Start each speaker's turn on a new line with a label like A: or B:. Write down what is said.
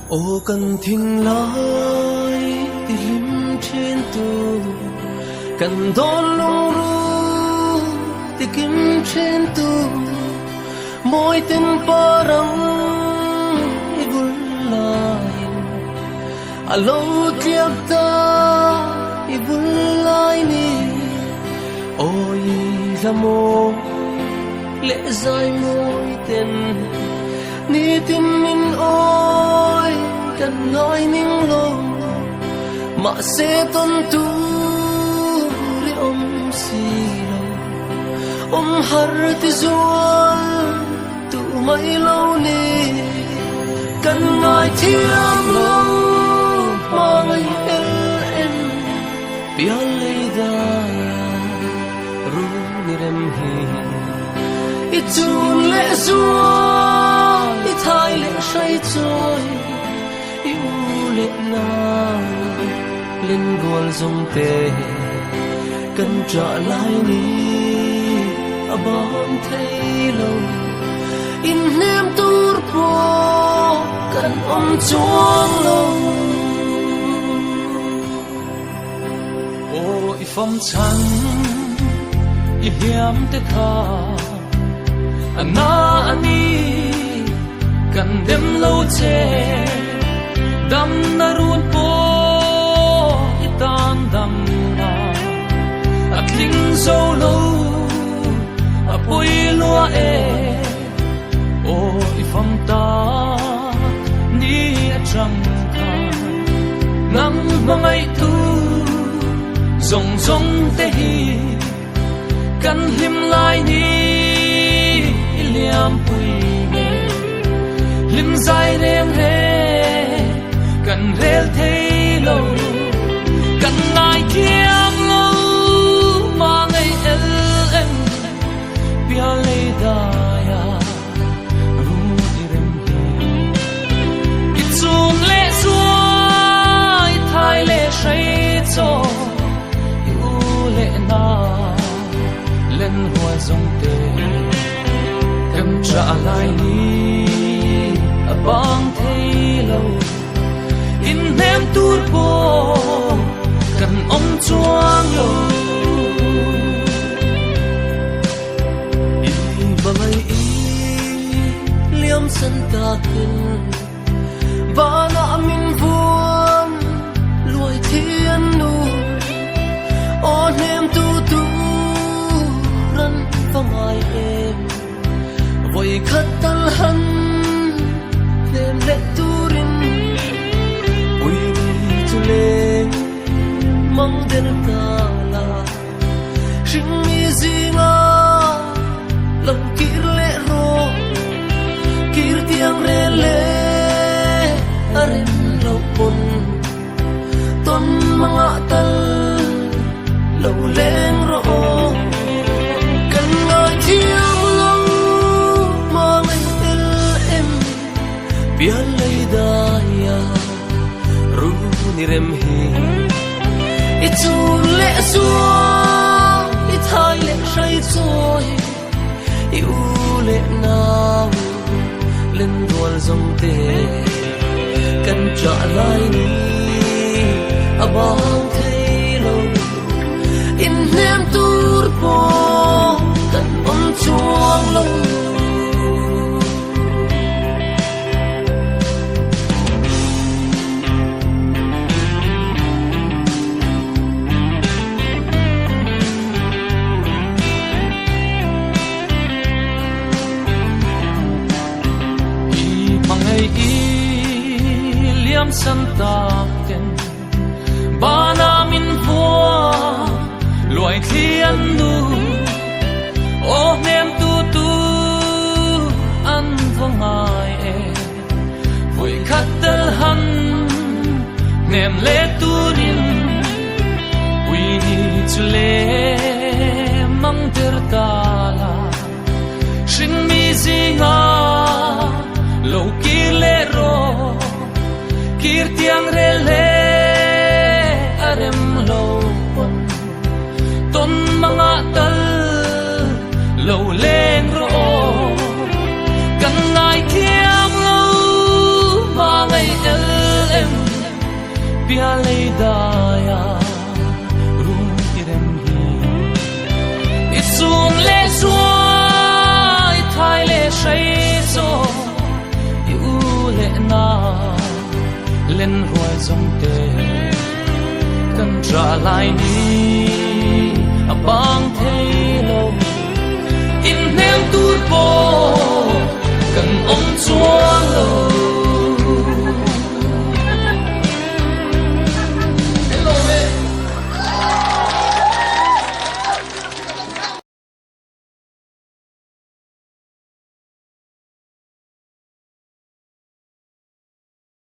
A: ô cần thình lái tìm trên tu cần đón lung ru thì kim trên tu mỗi tên parang ibul lai alo tiap ta ibul lai ni ôi ra mô lệ dài môi tên ni tin min ôi cần nói ninh lô mà sẽ tôn tu ri si lâu har ti zual tu mai lâu ni cần nói thiam lâu mà ngày em bia lấy da ru ni rem hi ít chun lệ zual ít hai lệ say trôi lệ nào lên buồn dùng tê cần trả lại đi bóng thấy lâu in em tur po cần ông chuông lâu
B: ôi phong trắng y hiếm tê tha na ani cần đêm lâu chê dam na run po itan dam na at ling zo lo apoi lua e o ifam ta ni achang ka nang mangai tu zong zong te hi kan lim lai ni liam pui me lim zai rem he cần rel thấy lâu cần ai kiam lâu mà ngày em bia lấy đaya ru rem hi ít zoom lệ xua ít hai lệ say cho yêu lệ na lên hoa dòng tê em trả lại đi bang thấy lâu in em tur po cần ông chuang lâu
A: y bay liam san ta kinh và na min vuông lùi thiên nu on em tu răn vang ai em vội khát tan hân em lệ turin le mang den ta la sing mi zinga lam kir le ro kir tiang re le arem lo pon ton manga tal lo leng ro kan ngai thiang lo mang el em bian lei da ya ni rem hi ichun le suwa i thai le sai choi i u le nào lên dual dòng tê cần trả lại ni abang thấy lâu in em tur po cần ông chuông lâu
B: liam san ta ken ba na min vua loài thiên nu ô nem tu an vong ai e vui khát tel han nem le tu rin we need to le mang ter ta la sing mi zinga lo ki le ro kir tiang re le arem lo ton mga tal lo leng ro kan ngai kiam lo ma ngai el lên rồi dòng tề cần trả lại đi bằng thế